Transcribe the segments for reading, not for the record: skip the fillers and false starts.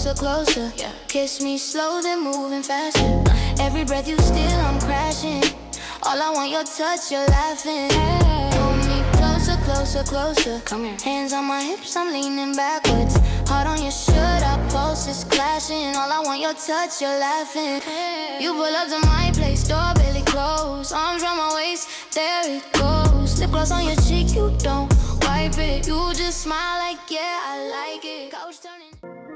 closer, closer. Yeah. Kiss me slow, then moving faster. Every breath you steal, I'm crashing. All I want your touch, you're laughing. Pull me closer, closer, closer. Come here. Hands on my hips, I'm leaning backwards. Heart on your shirt, our pulses clashing. All I want your touch, you're laughing. You pull up to my place, door barely closed. Arms around my waist, there it goes. Lip gloss on your cheek, you don't wipe it. You just smile like, yeah, I like it. Couch turning.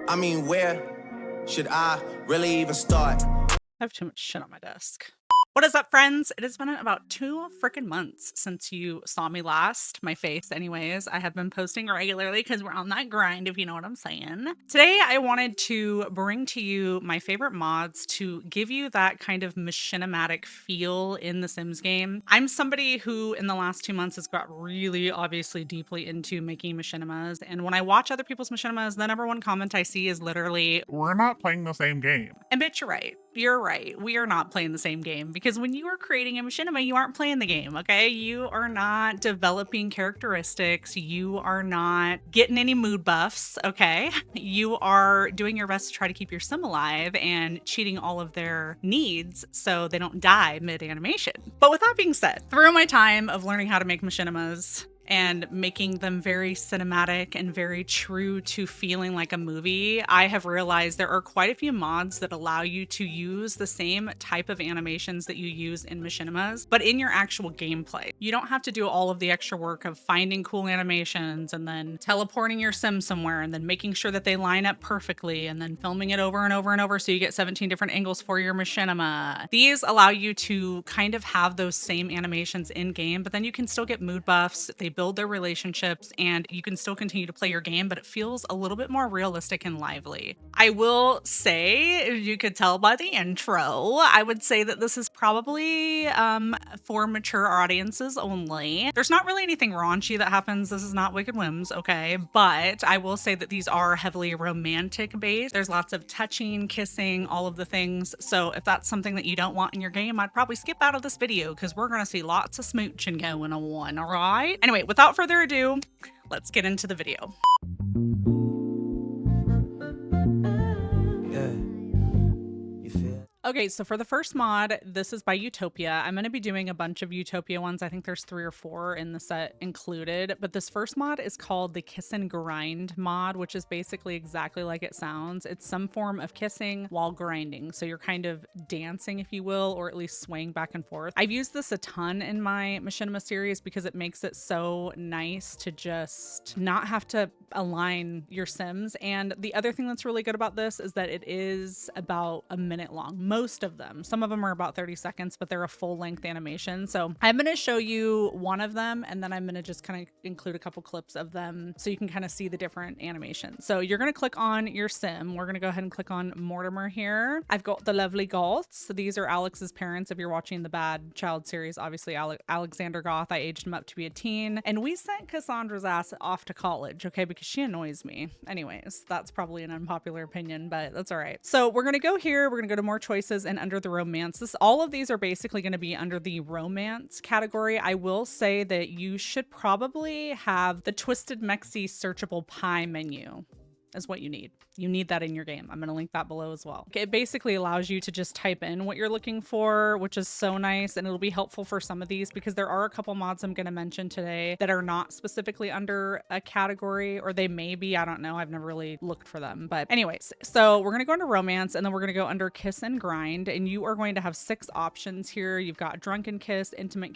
I mean, where should I really even start? I have too much shit on my desk. What is up, friends? It has been about 2 freaking months since you saw me last. My face, anyways. I have been posting regularly because we're on that grind, if you know what I'm saying. Today, I wanted to bring to you my favorite mods to give you that kind of machinematic feel in the Sims game. I'm somebody who, in the last 2 months, has got really, obviously, deeply into making machinimas. And when I watch other people's machinimas, the number one comment I see is literally, "We're not playing the same game." And bitch, you're right. You're right. We are not playing the same game because when you are creating a machinima, you aren't playing the game, okay? You are not developing characteristics. You are not getting any mood buffs, okay? You are doing your best to try to keep your sim alive and cheating all of their needs so they don't die mid-animation. But with that being said, through my time of learning how to make machinimas, and making them very cinematic and very true to feeling like a movie, I have realized there are quite a few mods that allow you to use the same type of animations that you use in machinimas, but in your actual gameplay. You don't have to do all of the extra work of finding cool animations and then teleporting your sim somewhere and then making sure that they line up perfectly and then filming it over and over and over so you get 17 different angles for your machinima. These allow you to kind of have those same animations in game, but then you can still get mood buffs. They build their relationships and you can still continue to play your game, but it feels a little bit more realistic and lively. I will say, if you could tell by the intro, I would say that this is probably for mature audiences only. There's not really anything raunchy that happens. This is not Wicked Whims, okay? But I will say that these are heavily romantic based. There's lots of touching, kissing, all of the things. So if that's something that you don't want in your game, I'd probably skip out of this video because we're gonna see lots of smooching going on, all right? Anyway, without further ado, let's get into the video. Okay, so for the first mod, this is by Utopia. I'm going to be doing a bunch of Utopia ones. I think there's 3 or 4 in the set included, but this first mod is called the Kiss and Grind mod, which is basically exactly like it sounds. It's some form of kissing while grinding. So you're kind of dancing, if you will, or at least swaying back and forth. I've used this a ton in my Machinima series because it makes it so nice to just not have to align your sims. And the other thing that's really good about this is that it is about a minute long. Most of them. Some of them are about 30 seconds, but they're a full length animation. So I'm going to show you one of them and then I'm going to just kind of include a couple clips of them so you can kind of see the different animations. So you're going to click on your sim. We're going to go ahead and click on Mortimer here. I've got the lovely Goths. So these are Alex's parents. If you're watching the Bad Child series, obviously Alexander Goth, I aged him up to be a teen and we sent Cassandra's ass off to college, okay, because she annoys me. Anyways, that's probably an unpopular opinion, but that's all right. So we're going to go here. We're going to go to more choices and under the romance. All of these are basically going to be under the romance category. I will say that you should probably have the Twisted Mexi searchable pie menu is what you need. You need that in your game. I'm going to link that below as well. It basically allows you to just type in what you're looking for, which is so nice. And it'll be helpful for some of these because there are a couple mods I'm going to mention today that are not specifically under a category, or they may be, I don't know. I've never really looked for them. But anyways, so we're going to go into romance and then we're going to go under kiss and grind. And you are going to have 6 options here. You've got drunken kiss, intimate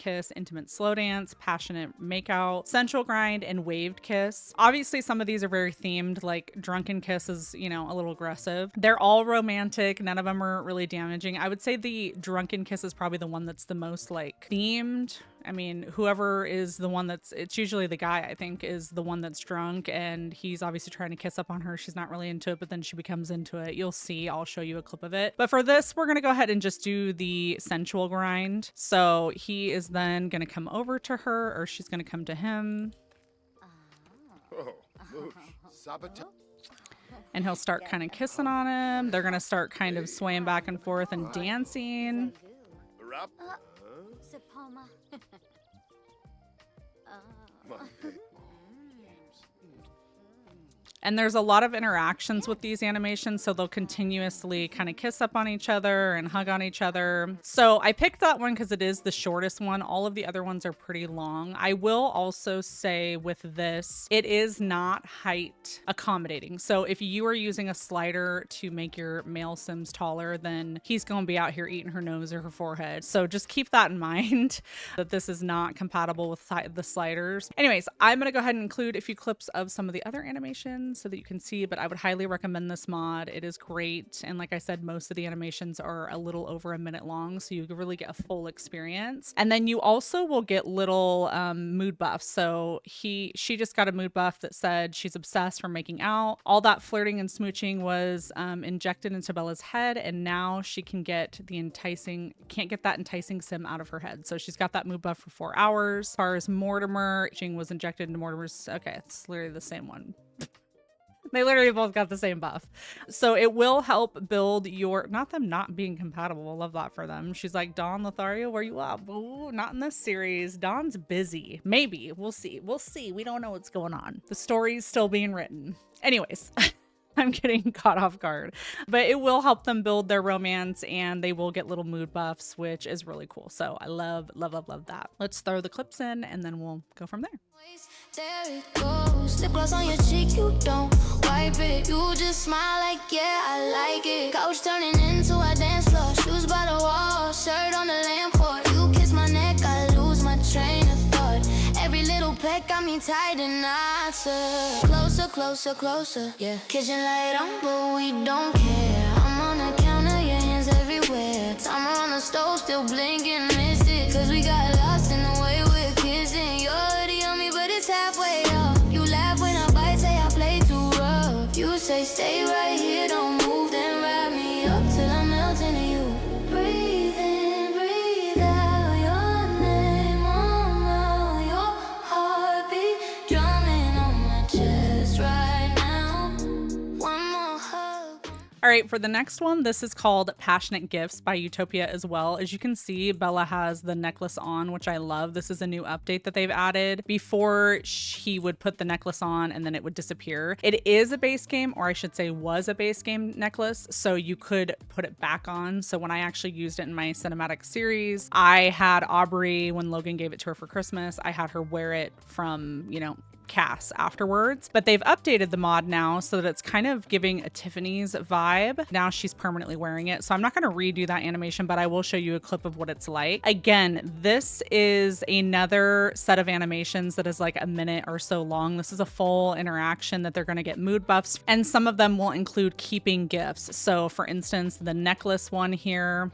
slow dance, passionate makeout, sensual grind, and waved kiss. Obviously, some of these are very themed, like drunken kiss is, you know, a little aggressive. They're all romantic. None of them are really damaging. I would say the drunken kiss is probably the one that's the most like themed. I mean, whoever is the one it's usually the guy, I think, is the one that's drunk and he's obviously trying to kiss up on her. She's not really into it, but then she becomes into it. You'll see, I'll show you a clip of it. But for this, we're going to go ahead and just do the sensual grind. So he is then going to come over to her, or she's going to come to him. And he'll start kind of kissing on him. They're going to start kind of swaying back and forth and dancing. And there's a lot of interactions with these animations, so they'll continuously kind of kiss up on each other and hug on each other. So I picked that one because it is the shortest one. All of the other ones are pretty long. I will also say with this, it is not height accommodating. So if you are using a slider to make your male Sims taller, then he's going to be out here eating her nose or her forehead. So just keep that in mind that this is not compatible with the sliders. Anyways, I'm going to go ahead and include a few clips of some of the other animations so that you can see, but I would highly recommend this mod. It is great. And like I said, most of the animations are a little over a minute long, so you can really get a full experience. And then you also will get little mood buffs. So she just got a mood buff that said she's obsessed from making out. All that flirting and smooching was injected into Bella's head, and now she can't get that enticing sim out of her head. So she's got that mood buff for 4 hours. As far as Mortimer, Jing was injected into Mortimer's. Okay, it's literally the same one. They literally both got the same buff. So it will help build your, not them not being compatible. I love that for them. She's like, Dawn, Lothario, where you at? Ooh, not in this series. Dawn's busy. Maybe. We'll see. We'll see. We don't know what's going on. The story's still being written. Anyways. I'm getting caught off guard, but it will help them build their romance, and they will get little mood buffs, which is really cool. So I love that. Let's throw the clips in and then we'll go from there. There it goes. Lip gloss on your cheek, you don't wipe it. You just smile like, yeah, I like it. Couch turning into a dance floor. Shoes by the wall, shirt on the lamppost. You kiss my neck, I lose my train of thought. Every little peck got me tied in knots. Closer, closer, closer. Yeah. Kitchen light on, but we don't care. I'm on the counter, your hands everywhere. Timer on the stove, still blinking, missed it. Cause we got lost in the way we're kissing. You're already on me, but it's halfway off. You laugh when I bite, say I play too rough. You say stay right here, don't move, then wrap me up till I melt into you. Breathe in, breathe out your name on mouth. Your heartbeat drumming on my chest right now. One more hug. All right, for the next one, this is called Passionate Gifts by Utopia as well. As you can see, Bella has the necklace on, which I love. This is a new update that they've added. Before, he would put the necklace on and then it would disappear. It is a base game, or I should say was a base game necklace, so you could put it back on. So when I actually used it in my cinematic series, I had Aubrey, when Logan gave it to her for Christmas, I had her wear it from, Cass afterwards, but they've updated the mod now so that it's kind of giving a Tiffany's vibe. Now she's permanently wearing it. So I'm not going to redo that animation, but I will show you a clip of what it's like. Again, this is another set of animations that is like a minute or so long. This is a full interaction that they're going to get mood buffs, and some of them will include keeping gifts. So for instance, the necklace one here,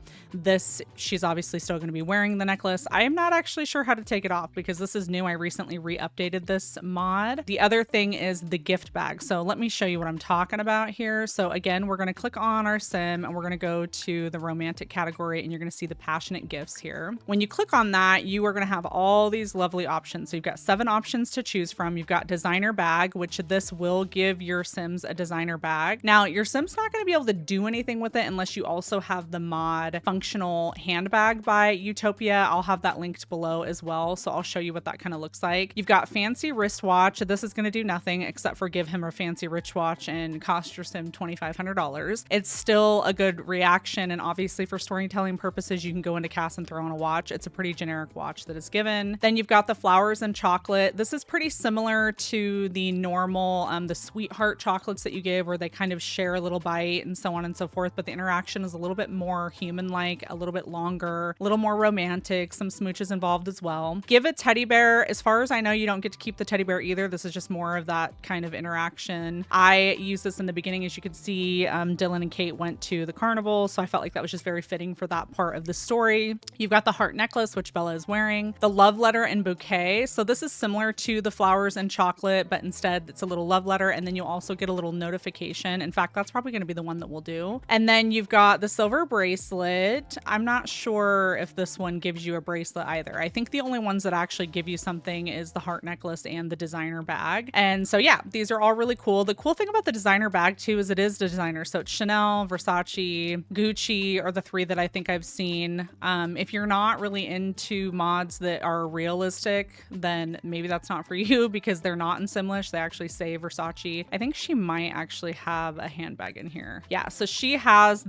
she's obviously still going to be wearing the necklace. I am not actually sure how to take it off because this is new. I recently re-updated this mod. The other thing is the gift bag. So let me show you what I'm talking about here. So again, we're going to click on our sim and we're going to go to the romantic category, and you're going to see the passionate gifts here. When you click on that, you are going to have all these lovely options. So you've got 7 options to choose from. You've got designer bag, which this will give your Sims a designer bag. Now your Sim's not going to be able to do anything with it unless you also have the mod functional handbag by Utopia. I'll have that linked below as well. So I'll show you what that kind of looks like. You've got fancy wristwatch. This is going to do nothing except for give him a fancy wristwatch and cost your Sim $2,500. It's still a good reaction, and obviously for storytelling purposes, you can go into Cass and throw on a watch. It's a pretty generic watch that is given. Then you've got the flowers and chocolate. This is pretty similar to the normal, the sweetheart chocolates that you give, where they kind of share a little bite and so on and so forth, but the interaction is a little bit more human-like, a little bit longer, a little more romantic, some smooches involved as well. Give a teddy bear. As far as I know, you don't get to keep the teddy bear either. This is just more of that kind of interaction. I used this in the beginning. As you can see, Dylan and Kate went to the carnival, so I felt like that was just very fitting for that part of the story. You've got the heart necklace, which Bella is wearing, the love letter and bouquet. So this is similar to the flowers and chocolate, but instead it's a little love letter, and then you'll also get a little notification. In fact, that's probably going to be the one that we'll do. And then you've got the silver bracelet. I'm not sure if this one gives you a bracelet either. I think the only ones that actually give you something is the heart necklace and the designer bag. And so yeah, these are all really cool. The cool thing about the designer bag too is it is designer. So it's Chanel, Versace, Gucci are the three that I think I've seen. If you're not really into mods that are realistic, then maybe that's not for you because they're not in Simlish. They actually say Versace. I think she might actually have a handbag in here. Yeah, so she has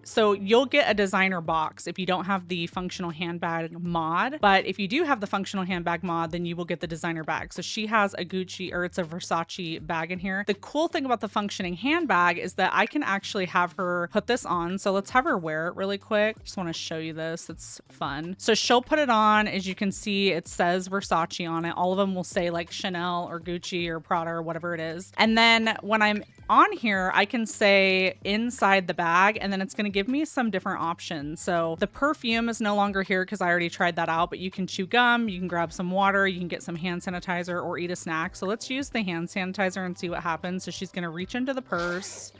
so you'll get a designer box if you don't have the functional handbag mod, but if you do have the functional handbag mod, then you will get the designer bag. So she has a Gucci, or it's a Versace bag in here. The cool thing about the functioning handbag is that I can actually have her put this on. So let's have her wear it really quick. Just want to show you this. It's fun. So she'll put it on. As you can see, it says Versace on it. All of them will say like Chanel or Gucci or Prada or whatever it is. And then when I'm on here, I can say inside the bag, and then it's going to give me some different options. So the perfume is no longer here because I already tried that out, but you can chew gum, you can grab some water, you can get some hand sanitizer or eat a snack. So let's use the hand sanitizer and see what happens. So she's going to reach into the purse.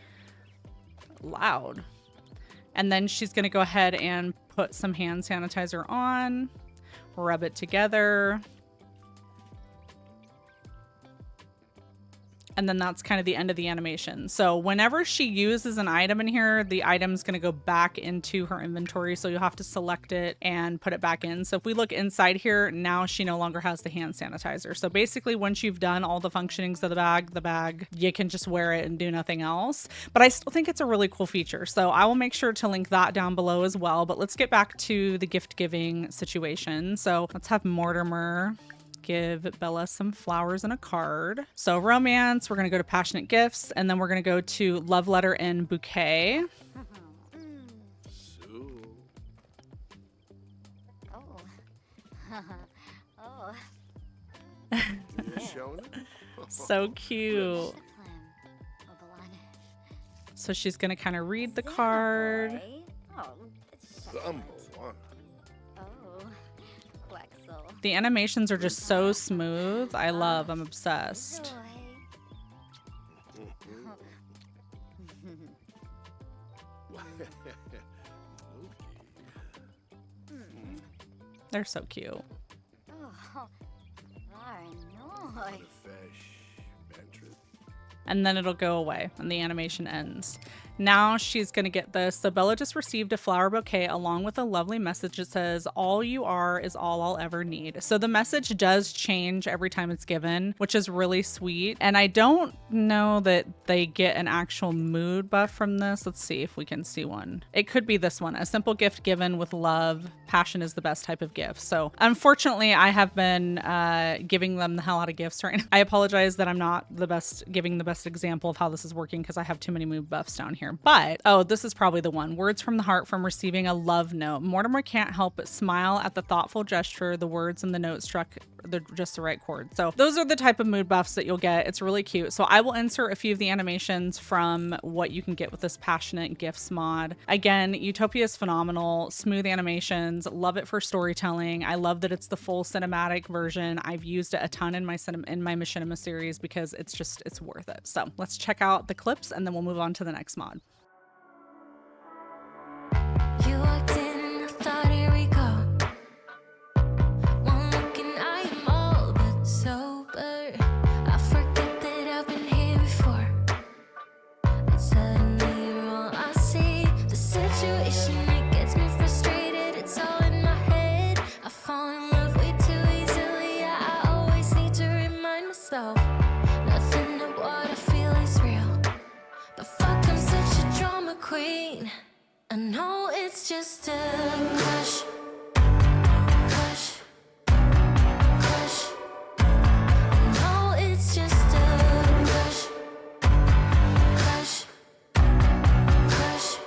Loud. And then she's going to go ahead and put some hand sanitizer on, rub it together. And then that's kind of the end of the animation. So whenever she uses an item in here, the item's going to go back into her inventory. So you'll have to select it and put it back in. So if we look inside here, now she no longer has the hand sanitizer. So basically once you've done all the functionings of the bag, you can just wear it and do nothing else. But I still think it's a really cool feature. So I will make sure to link that down below as well. But let's get back to the gift giving situation. So let's have Mortimer give Bella some flowers and a card. So romance, we're going to go to passionate gifts, and then we're going to go to love letter and bouquet. So cute. So she's going to kind of read the card. The animations are just so smooth. I'm obsessed. They're so cute. And then it'll go away and the animation ends. Now she's going to get this. So Bella just received a flower bouquet along with a lovely message that says, all you are is all I'll ever need. So the message does change every time it's given, which is really sweet. And I don't know that they get an actual mood buff from this. Let's see if we can see one. It could be this one. A simple gift given with love. Passion is the best type of gift. So unfortunately, I have been giving them the hell out of gifts right now. I apologize that I'm not giving the best example of how this is working because I have too many mood buffs down here. But, oh, this is probably the one. Words from the heart from receiving a love note. Mortimer can't help but smile at the thoughtful gesture. The words in the note struck just the right chord. So those are the type of mood buffs that you'll get. It's really cute. So I will insert a few of the animations from what you can get with this passionate gifts mod. Again, Utopia is phenomenal. Smooth animations. Love it for storytelling. I love that it's the full cinematic version. I've used it a ton in my Machinima series because it's worth it. So let's check out the clips and then we'll move on to the next mod. You walked in and I thought, here we go. One look and I am all but sober. I forget that I've been here before. And suddenly you're all I see. The situation, it gets me frustrated. It's all in my head. I fall in love way too easily. I always need to remind myself. Nothing of what I feel is real. But fuck, I'm such a drama queen. I know it's just a crush, crush, crush. I know it's just a crush, crush, crush.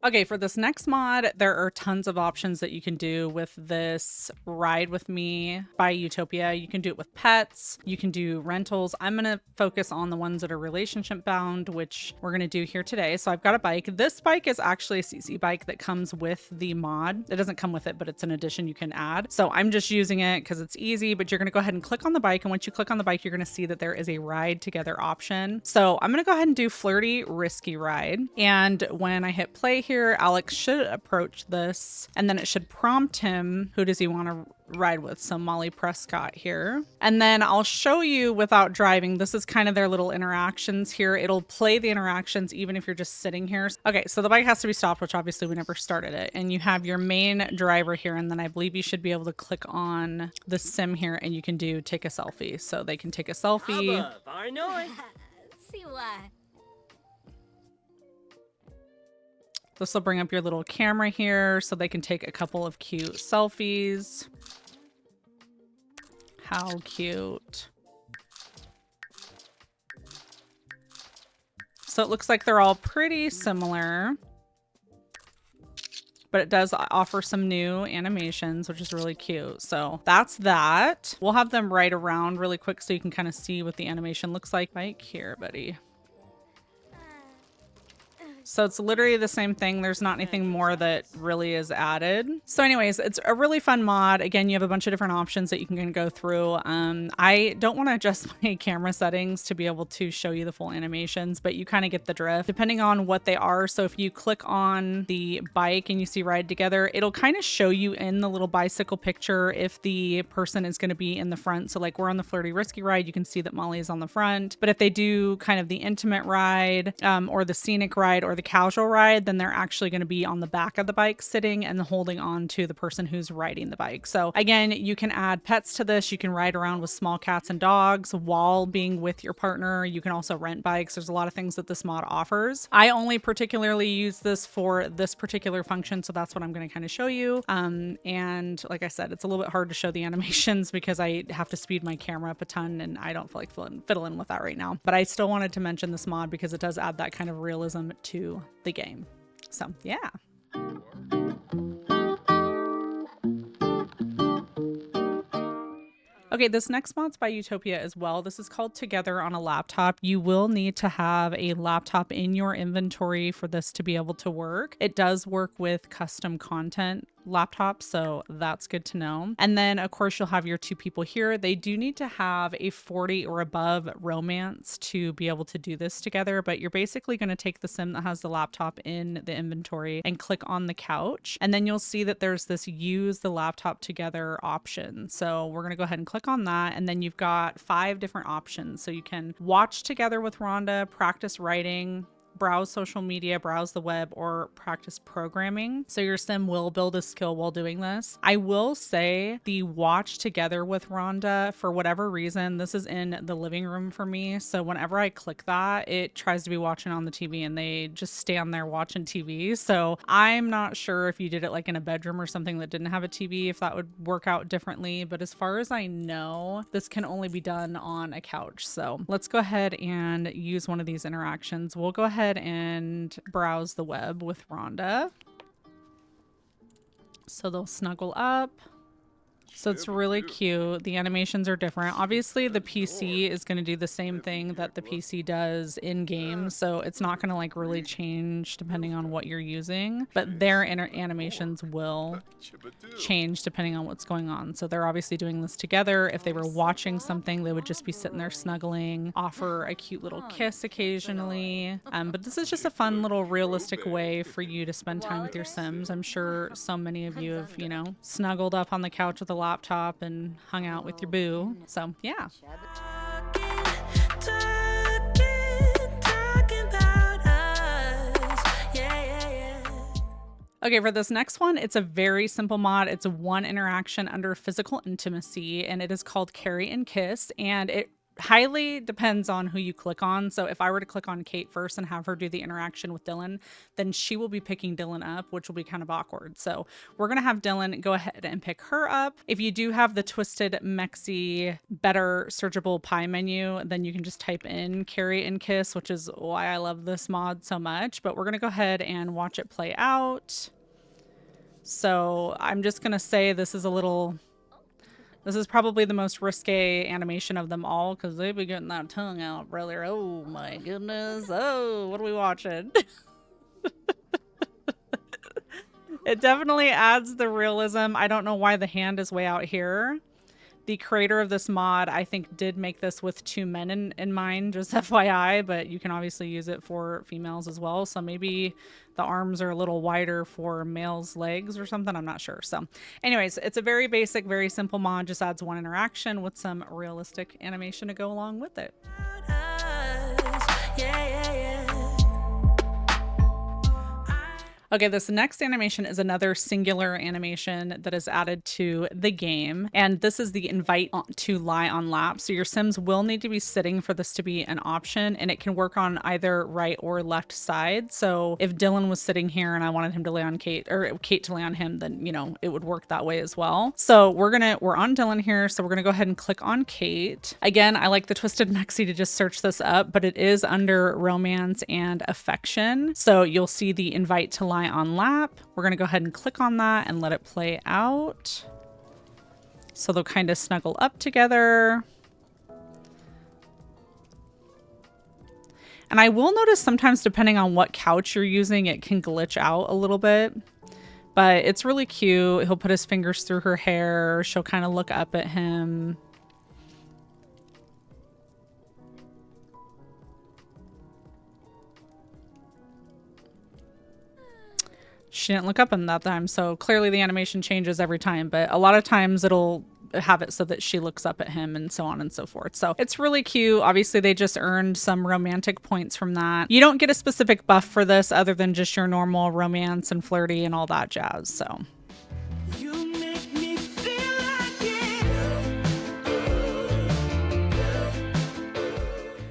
Okay, for this next mod, there are tons of options that you can do with this Ride With Me by Utopia. You can do it with pets, you can do rentals. I'm going to focus on the ones that are relationship bound, which we're going to do here today. So I've got a bike. This bike is actually a CC bike that comes with the mod. It doesn't come with it, but it's an addition you can add. So I'm just using it because it's easy, but you're going to go ahead and click on the bike. And once you click on the bike, you're going to see that there is a ride together option. So I'm going to go ahead and do flirty, risky ride. And when I hit play here, here, Alex should approach this, and then it should prompt him, who does he want to ride with? So Molly Prescott here. And then I'll show you without driving. This is kind of their little interactions here. It'll play the interactions even if you're just sitting here. Okay, so the bike has to be stopped, which obviously we never started it. And you have your main driver here, and then I believe you should be able to click on the sim here and you can do take a selfie. So they can take a selfie. See what? This will bring up your little camera here so they can take a couple of cute selfies. How cute. So it looks like they're all pretty similar, but it does offer some new animations, which is really cute. So that's that. We'll have them ride around really quick so you can kind of see what the animation looks like. Bike here, buddy. So it's literally the same thing. There's not anything more that really is added. So anyways, it's a really fun mod. Again, you have a bunch of different options that you can go through. I don't want to adjust my camera settings to be able to show you the full animations, but you kind of get the drift depending on what they are. So if you click on the bike and you see ride together, it'll kind of show you in the little bicycle picture if the person is going to be in the front. So like we're on the flirty risky ride, you can see that Molly is on the front. But if they do kind of the intimate ride or the scenic ride or the casual ride, then they're actually going to be on the back of the bike sitting and holding on to the person who's riding the bike. So again, you can add pets to this. You can ride around with small cats and dogs while being with your partner. You can also rent bikes. There's a lot of things that this mod offers. I only particularly use this for this particular function, so that's what I'm going to kind of show you. And like I said, it's a little bit hard to show the animations because I have to speed my camera up a ton and I don't feel like fiddling with that right now. But I still wanted to mention this mod because it does add that kind of realism to the game. So yeah. Okay, this next mod's by Utopia as well. This is called Together on a Laptop. You will need to have a laptop in your inventory for this to be able to work. It does work with custom content laptops, so that's good to know. And then of course you'll have your two people here. They do need to have a 40 or above romance to be able to do this together, but you're basically going to take the sim that has the laptop in the inventory and click on the couch, and then you'll see that there's this use the laptop together option. So we're going to go ahead and click on that, and then you've got 5 different options. So you can watch together with Rhonda, practice writing, browse social media, browse the web, or practice programming. So your sim will build a skill while doing this. I will say the watch together with Rhonda, for whatever reason, this is in the living room for me. So whenever I click that, it tries to be watching on the TV and they just stand there watching TV. So I'm not sure if you did it like in a bedroom or something that didn't have a TV, if that would work out differently. But as far as I know, this can only be done on a couch. So let's go ahead and use one of these interactions. We'll go ahead and browse the web with Rhonda. So they'll snuggle up. So it's really cute. The animations are different. Obviously, the PC is going to do the same thing that the PC does in game. So it's not going to like really change depending on what you're using. But their animations will change depending on what's going on. So they're obviously doing this together. If they were watching something, they would just be sitting there snuggling, offer a cute little kiss occasionally. But this is just a fun little realistic way for you to spend time with your Sims. I'm sure so many of you have, you know, snuggled up on the couch with a laptop and hung out with your boo. So yeah. Okay, for this next one, it's a very simple mod. It's a one interaction under physical intimacy, and it is called Carry and Kiss, and it highly depends on who you click on. So if I were to click on Kate first and have her do the interaction with Dylan, then she will be picking Dylan up, which will be kind of awkward. So we're going to have Dylan go ahead and pick her up. If you do have the Twisted Mexi Better Searchable Pie menu, then you can just type in Carry and Kiss, which is why I love this mod so much. But we're going to go ahead and watch it play out. So I'm just going to say this is probably the most risque animation of them all because they be getting that tongue out, brother. Oh my goodness. Oh, what are we watching? It definitely adds the realism. I don't know why the hand is way out here, The creator of this mod, I think, did make this with 2 men in mind, just FYI, but you can obviously use it for females as well. So maybe the arms are a little wider for males' legs or something. I'm not sure. So anyways, it's a very basic, very simple mod. Just adds 1 interaction with some realistic animation to go along with it. Okay, this next animation is another singular animation that is added to the game, and this is the invite to lie on lap. So your Sims will need to be sitting for this to be an option, and it can work on either right or left side. So if Dylan was sitting here and I wanted him to lay on Kate, or Kate to lay on him, then, you know, it would work that way as well. So we're on Dylan here, so we're gonna go ahead and click on Kate. Again, I like the Twisted Mexi to just search this up, but it is under romance and affection. So you'll see the invite to lie on lap. We're going to go ahead and click on that and let it play out. So they'll kind of snuggle up together. And I will notice sometimes, depending on what couch you're using, it can glitch out a little bit. But it's really cute. He'll put his fingers through her hair. She'll kind of look up at him. She didn't look up in that time, so clearly the animation changes every time, but a lot of times it'll have it so that she looks up at him and so on and so forth. So it's really cute. Obviously, they just earned some romantic points from that. You don't get a specific buff for this other than just your normal romance and flirty and all that jazz, so.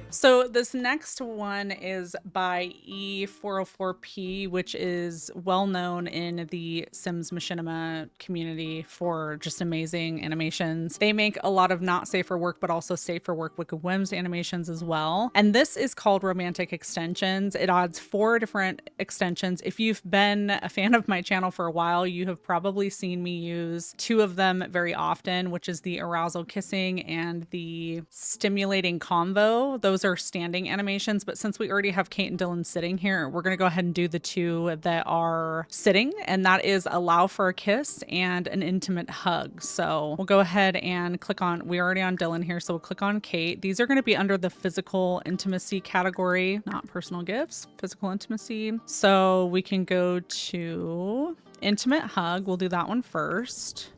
So this next one is by E404P, which is well known in the Sims Machinima community for just amazing animations. They make a lot of not safe for work, but also safe for work Wicked Whims animations as well. And this is called Romantic Extensions. It adds 4 different extensions. If you've been a fan of my channel for a while, you have probably seen me use 2 of them very often, which is the arousal kissing and the stimulating convo. Those are standing animations, but since we already have Kate and Dylan sitting here, we're going to go ahead and do the 2 that are sitting, and that is allow for a kiss and an intimate hug. So we'll go ahead and click on, we're already on Dylan here, so we'll click on Kate. These are going to be under the physical intimacy category, not personal gifts, physical intimacy. So we can go to intimate hug. We'll do that one first.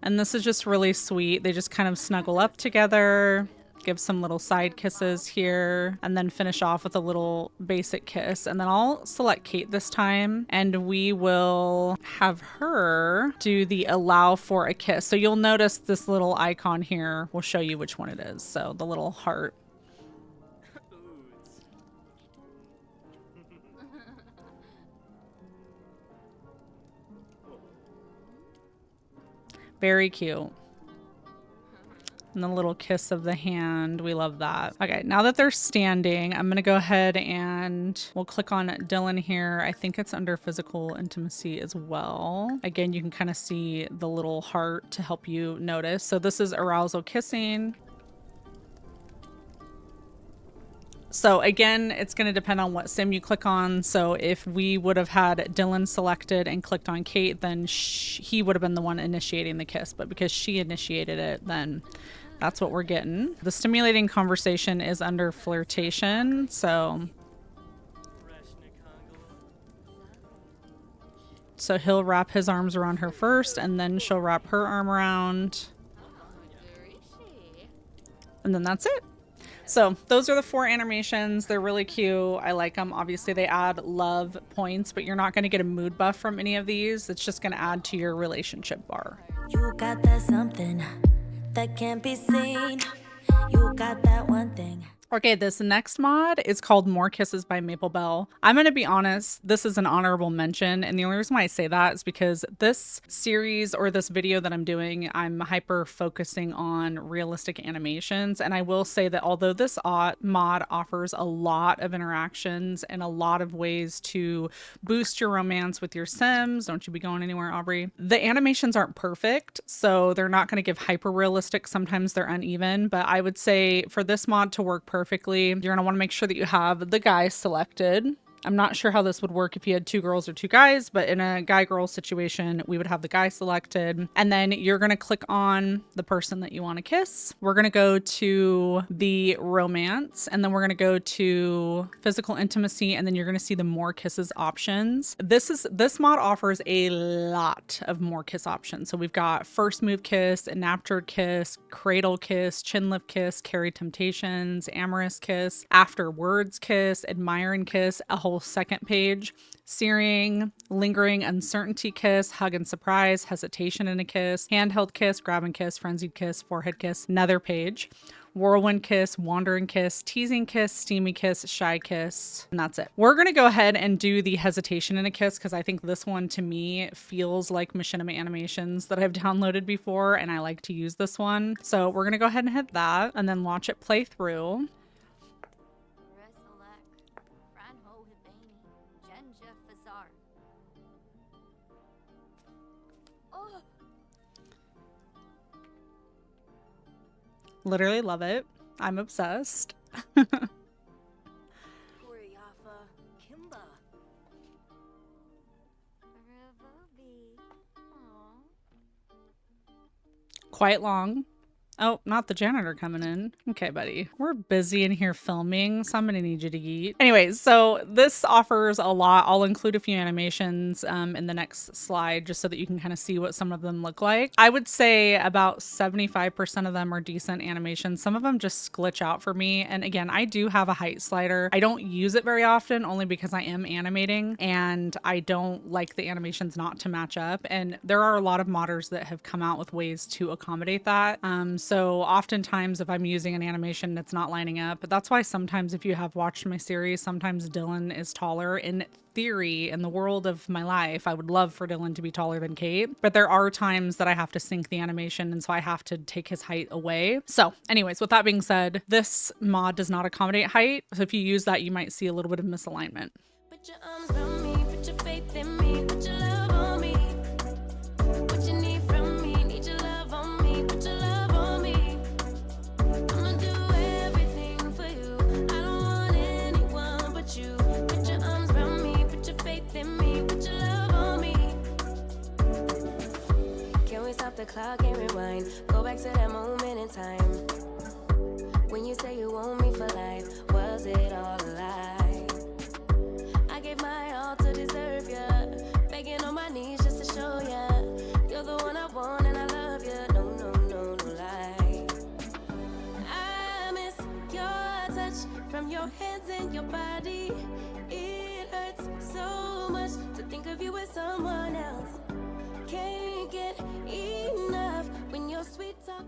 And this is just really sweet. They just kind of snuggle up together, give some little side kisses here, and then finish off with a little basic kiss. And then I'll select Kate this time, and we will have her do the allow for a kiss. So you'll notice this little icon here will show you which one it is. So the little heart. Very cute. And the little kiss of the hand. We love that. Okay, now that they're standing, I'm going to go ahead and we'll click on Dylan here. I think it's under physical intimacy as well. Again, you can kind of see the little heart to help you notice. So this is arousal kissing. So again, it's going to depend on what sim you click on. So if we would have had Dylan selected and clicked on Kate, then he would have been the one initiating the kiss. But because she initiated it, then that's what we're getting. The stimulating conversation is under flirtation. So he'll wrap his arms around her first, and then she'll wrap her arm around. And then that's it. So those are the 4 animations. They're really cute. I like them. Obviously, they add love points, but you're not going to get a mood buff from any of these. It's just going to add to your relationship bar. You got that something that can't be seen. You got that one thing. Okay, this next mod is called More Kisses by Maple Bell. I'm going to be honest, this is an honorable mention, and the only reason why I say that is because this series or this video that I'm doing, I'm hyper focusing on realistic animations, and I will say that although this mod offers a lot of interactions and a lot of ways to boost your romance with your Sims, don't you be going anywhere, Aubrey, the animations aren't perfect, so they're not going to give hyper realistic. Sometimes they're uneven, but I would say for this mod to work perfectly, you're going to want to make sure that you have the guy selected. I'm not sure how this would work if you had 2 girls or 2 guys, but in a guy-girl situation, we would have the guy selected. And then you're going to click on the person that you want to kiss. We're going to go to the romance, and then we're going to go to physical intimacy, and then you're going to see the more kisses options. This mod offers a lot of more kiss options. So we've got first move kiss, enraptured kiss, cradle kiss, chin lift kiss, carry temptations, amorous kiss, afterwards kiss, admiring kiss, a whole second page, searing, lingering, uncertainty kiss, hug and surprise, hesitation in a kiss, handheld kiss, grab and kiss, frenzied kiss, forehead kiss, another page, whirlwind kiss, wandering kiss, teasing kiss, steamy kiss, shy kiss, and that's it. We're going to go ahead and do the hesitation in a kiss because I think this one to me feels like machinima animations that I've downloaded before, and I like to use this one. So we're going to go ahead and hit that and then watch it play through. Literally love it. I'm obsessed. Quite long. Oh, not the janitor coming in. Okay, buddy. We're busy in here filming, so I'm gonna need you to eat. Anyways, so this offers a lot. I'll include a few animations in the next slide just so that you can kind of see what some of them look like. I would say about 75% of them are decent animations. Some of them just glitch out for me. And again, I do have a height slider. I don't use it very often only because I am animating and I don't like the animations not to match up. And there are a lot of modders that have come out with ways to accommodate that. So oftentimes if I'm using an animation that's not lining up, but that's why sometimes if you have watched my series, sometimes Dylan is taller. In theory, in the world of my life, I would love for Dylan to be taller than Kate, but there are times that I have to sync the animation and so I have to take his height away. So anyways, with that being said, this mod does not accommodate height. So if you use that, you might see a little bit of misalignment. Put your arms around me, put your faith in me, put your love on me. What you need from me, need your love on me, put your love on me. I'ma do everything for you. I don't want anyone but you. Put your arms around me, put your faith in me, put your love on me. Can we stop the clock and rewind? Go back to that moment in time. When you say you want me for life, was it all a lie? I gave my all to deserve ya, begging on my knees just to show ya you're the one I want and I love ya. No, no, no, no lie. I miss your touch from your hands and your body. It hurts so much to think of you as someone else. Can't get enough when you're sweet talking.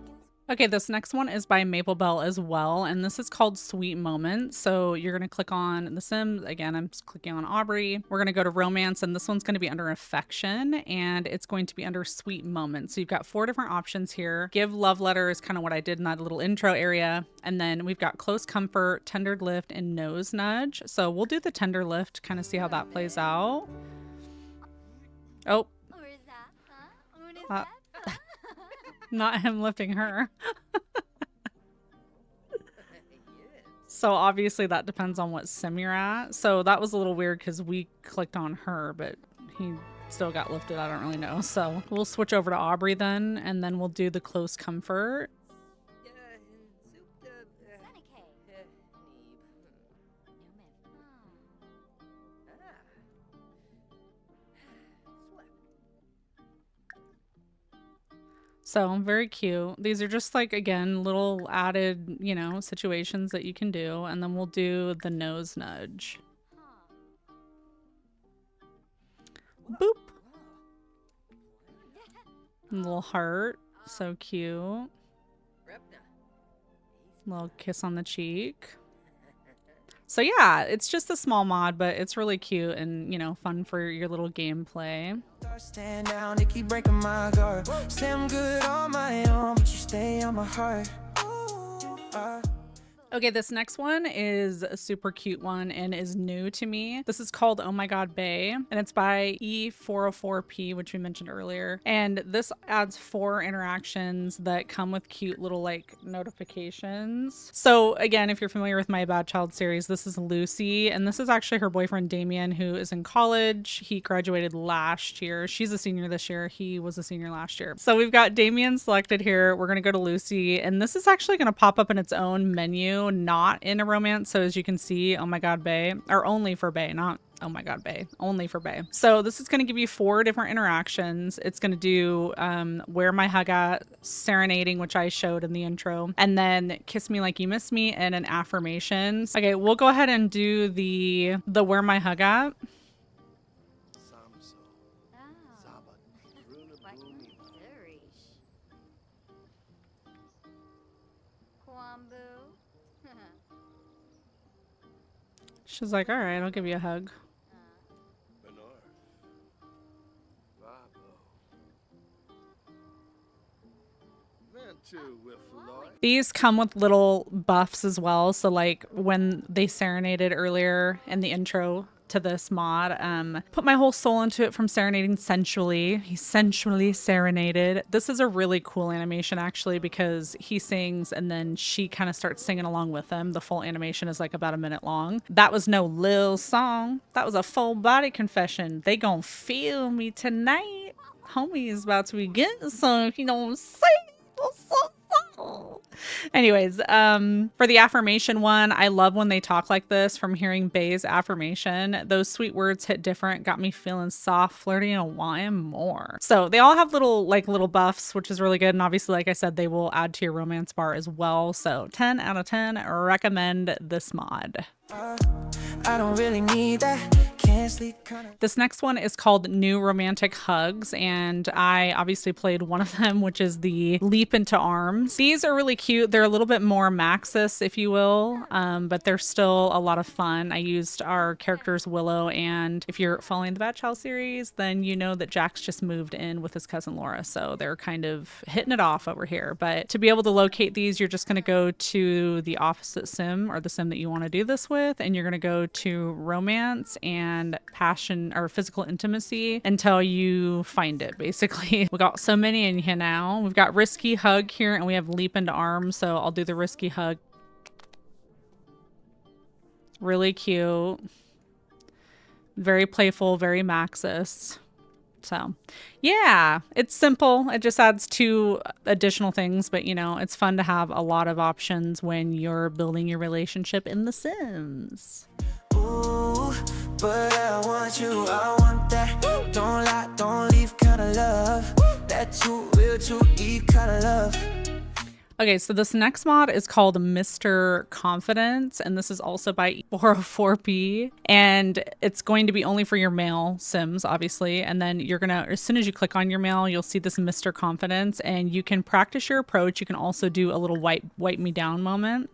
Okay, this next one is by Maple Bell as well, and this is called Sweet Moments. So you're going to click on The Sims. Again, I'm just clicking on Aubrey. We're going to go to Romance, and this one's going to be under Affection, and it's going to be under Sweet Moments. So you've got 4 different options here. Give Love Letter is kind of what I did in that little intro area. And then we've got Close Comfort, Tender Lift, and Nose Nudge. So we'll do the Tender Lift, kind of see how that plays out. Oh. Not him lifting her. So obviously that depends on what sim you're at. So that was a little weird because we clicked on her, but he still got lifted. I don't really know. So we'll switch over to Aubrey then, and then we'll do the Close Comfort. So very cute. These are just like, again, little added, you know, situations that you can do. And then we'll do the Nose Nudge. Boop. Little heart. So cute. Little kiss on the cheek. So yeah, it's just a small mod, but it's really cute and, you know, fun for your little gameplay. Stand down, they keep breaking my guard. Say I'm good on my own, but you stay on my heart. Okay, this next one is a super cute one and is new to me. This is called Oh My God Bae, and it's by E404P, which we mentioned earlier. And this adds 4 interactions that come with cute little like notifications. So again, if you're familiar with my Bad Child series, this is Lucy, and this is actually her boyfriend Damien, who is in college. He graduated last year. She's a senior this year. He was a senior last year. So we've got Damien selected here. We're gonna go to Lucy, and this is actually gonna pop up in its own menu, not in a romance. So as you can see, Oh My God Bae, or only for Bae, not Oh My God Bae, only for Bae. So this is going to give you 4 different interactions. It's going to do Where My Hug At, Serenading, which I showed in the intro, and then Kiss Me Like You Miss Me, and an affirmation. Okay, we'll go ahead and do the Where My Hug At. She's like, all right, I'll give you a hug. These come with little buffs as well. So like when they serenaded earlier in the intro to this mod, put my whole soul into it from serenading sensually. He sensually serenaded. This is a really cool animation actually, because he sings and then she kind of starts singing along with him. The full animation is like about a minute long. That was no lil song. That was a full body confession. They gonna feel me tonight. Homie is about to be getting some, you know what I'm saying? Anyways, for the affirmation one, I love when they talk like this. From hearing Bae's affirmation, those sweet words hit different, got me feeling soft, flirty, and wanting more. So they all have little buffs, which is really good. And obviously, like I said, they will add to your romance bar as well. So 10 out of 10, recommend this mod. I don't really need that. Can't sleep kinda. This next one is called New Romantic Hugs, and I obviously played one of them, which is the Leap into Arms. These are really cute. They're a little bit more Maxis, if you will, but they're still a lot of fun. I used our characters Willow, and if you're following the Bad Child series, then you know that Jax just moved in with his cousin Laura, so they're kind of hitting it off over here. But to be able to locate these, you're just going to go to the opposite sim, or the sim that you want to do this with, and you're going to go to Romance and Passion or Physical Intimacy until you find it. Basically, we got so many in here now. We've got Risky Hug here, and we have Leap into Arms, so I'll do the Risky Hug. Really cute, very playful, very Maxis. So yeah, it's simple. It just adds 2 additional things, but you know, it's fun to have a lot of options when you're building your relationship in The Sims. Ooh, but I want you, I want that. Don't lie, don't leave kind of love. That too real to eat kind of love. Okay, so this next mod is called Mr. Confidence, and this is also by 404P, and it's going to be only for your male Sims, obviously, and then you're gonna, as soon as you click on your male, you'll see this Mr. Confidence, and you can practice your approach. You can also do a little wipe me down moment.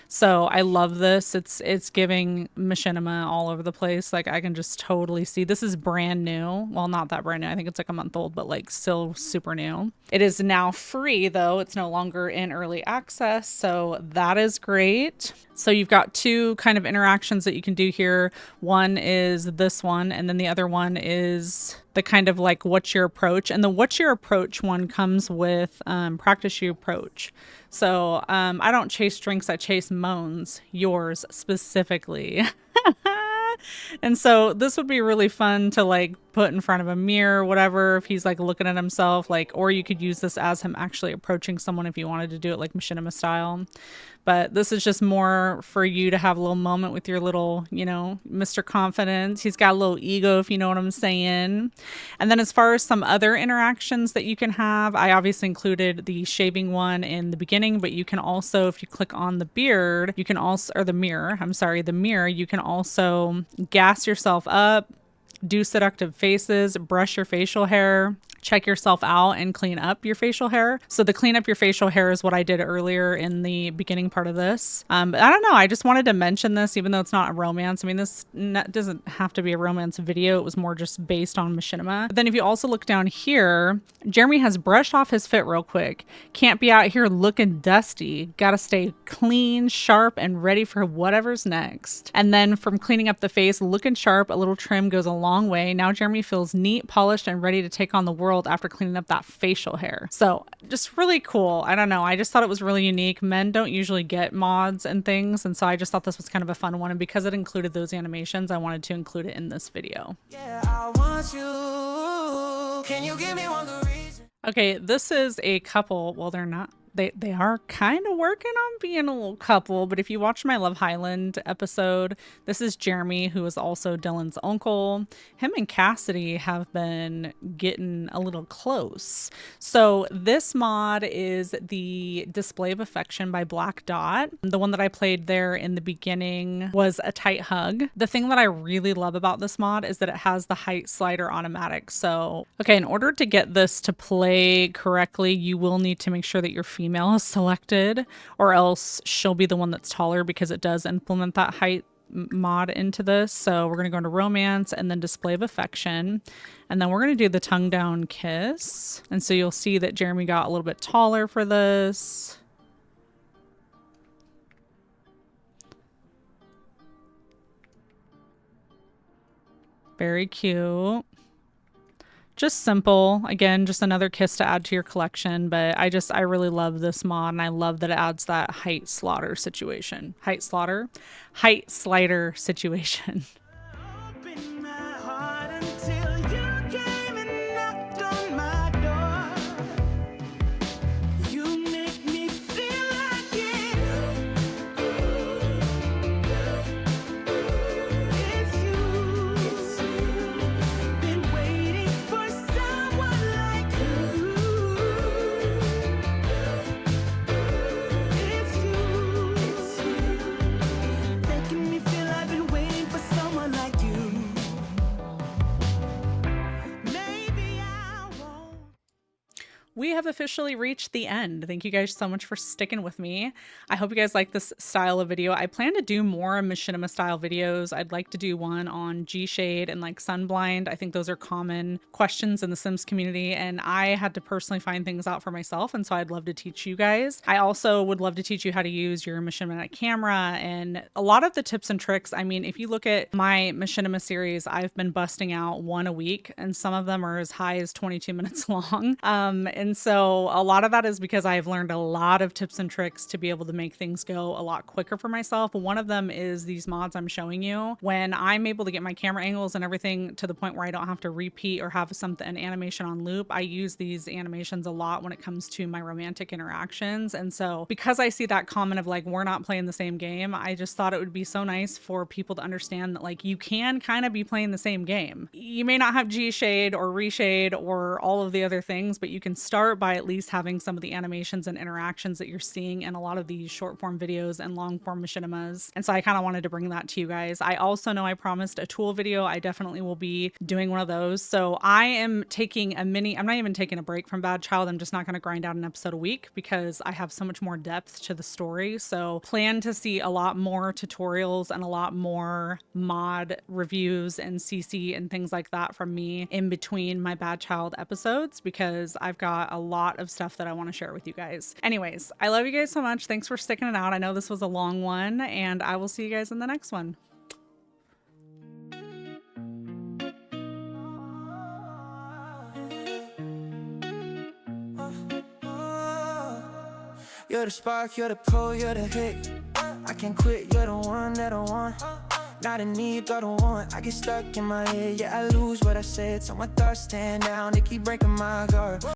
So I love this. It's giving machinima all over the place. Like I can just totally see this is brand new. Well, not that brand new. I think it's like a month old, but like still super new. It is now free though. It's no longer in early access. So that is great. So you've got 2 kind of interactions that you can do here. One is this one, and then the other one is the kind of like what's your approach, and the what's your approach one comes with practice your approach. So I don't chase drinks, I chase moans, yours specifically. And so this would be really fun to like put in front of a mirror, whatever, if he's like looking at himself, like, or you could use this as him actually approaching someone if you wanted to do it like machinima style. But this is just more for you to have a little moment with your little, you know, Mr. Confidence. He's got a little ego, if you know what I'm saying. And then as far as some other interactions that you can have, I obviously included the shaving one in the beginning, but you can also, if you click on the beard, you can also, or the mirror, the mirror, you can also gas yourself up, do seductive faces, brush your facial hair, check yourself out and clean up your facial hair. So the clean up your facial hair is what I did earlier in the beginning part of this. But I don't know, I just wanted to mention this, even though it's not a romance. I mean, this doesn't have to be a romance video. It was more just based on machinima. But then if you also look down here, Jeremy has brushed off his fit real quick. Can't be out here looking dusty. Gotta stay clean, sharp, and ready for whatever's next. And then from cleaning up the face, looking sharp, a little trim goes a long way. Now Jeremy feels neat, polished, and ready to take on the world after cleaning up that facial hair. So just really cool. I don't know. I just thought it was really unique. Men don't usually get mods and things. And so I just thought this was kind of a fun one. And because it included those animations, I wanted to include it in this video. Yeah, I want you. Can you give me one good reason? Okay, this is a couple. Well, they're not. They are kind of working on being a little couple, but if you watch my Love Highland episode, this is Jeremy, who is also Dylan's uncle. Him and Cassidy have been getting a little close. So this mod is the Display of Affection by Black Dot. The one that I played there in the beginning was A Tight Hug. The thing that I really love about this mod is that it has the height slider automatic. So, okay, in order to get this to play correctly, you will need to make sure that your female is selected, or else she'll be the one that's taller, because it does implement that height mod into this. So we're going to go into romance and then display of affection, and then we're going to do the tongue down kiss. And so you'll see that Jeremy got a little bit taller for this. Very cute. Just simple. Again, just another kiss to add to your collection, but I really love this mod, and I love that it adds that height slider situation. Height slider situation. Open my heart until you came and knocked on my door. You make me feel like it's you. Been waiting for someone like you. It's you. Making me feel I've been waiting for someone like you. Maybe I won't. We have officially reached the end. Thank you guys so much for sticking with me. I hope you guys like this style of video. I plan to do more machinima style videos. I'd like to do one on G-shade and like sunblind. I think those are common questions in the Sims community, and I had to personally find things out for myself, and so I'd love to teach you guys. I also would love to teach you how to use your machinima camera and a lot of the tips and tricks. I mean, if you look at my machinima series, I've been busting out one a week, and some of them are as high as 22 minutes long. And so a lot of that is because I've learned a lot of tips and tricks to be able to make things go a lot quicker for myself. One of them is these mods I'm showing you. When I'm able to get my camera angles and everything to the point where I don't have to repeat or have an animation on loop, I use these animations a lot when it comes to my romantic interactions. And so because I see that comment of like, we're not playing the same game, I just thought it would be so nice for people to understand that like you can kind of be playing the same game. You may not have G-shade or reshade or all of the other things, but you can start by at least having some of the animations and interactions that you're seeing in a lot of these short form videos and long form machinimas. And so I kind of wanted to bring that to you guys. I also know I promised a tool video. I definitely will be doing one of those. So I am taking I'm not even taking a break from Bad Child. I'm just not going to grind out an episode a week because I have so much more depth to the story. So plan to see a lot more tutorials and a lot more mod reviews and CC and things like that from me in between my Bad Child episodes, because I've got a lot of stuff that I want to share with you guys. Anyways, I love you guys so much. Thanks for sticking it out. I know this was a long one, and I will see you guys in the next one. You're the spark, you're the pro, you're the hit. I can't quit, you're the one that I want. Not a need, got a want. I get stuck in my head, yeah, I lose what I said. So my thoughts stand down, they keep breaking my guard.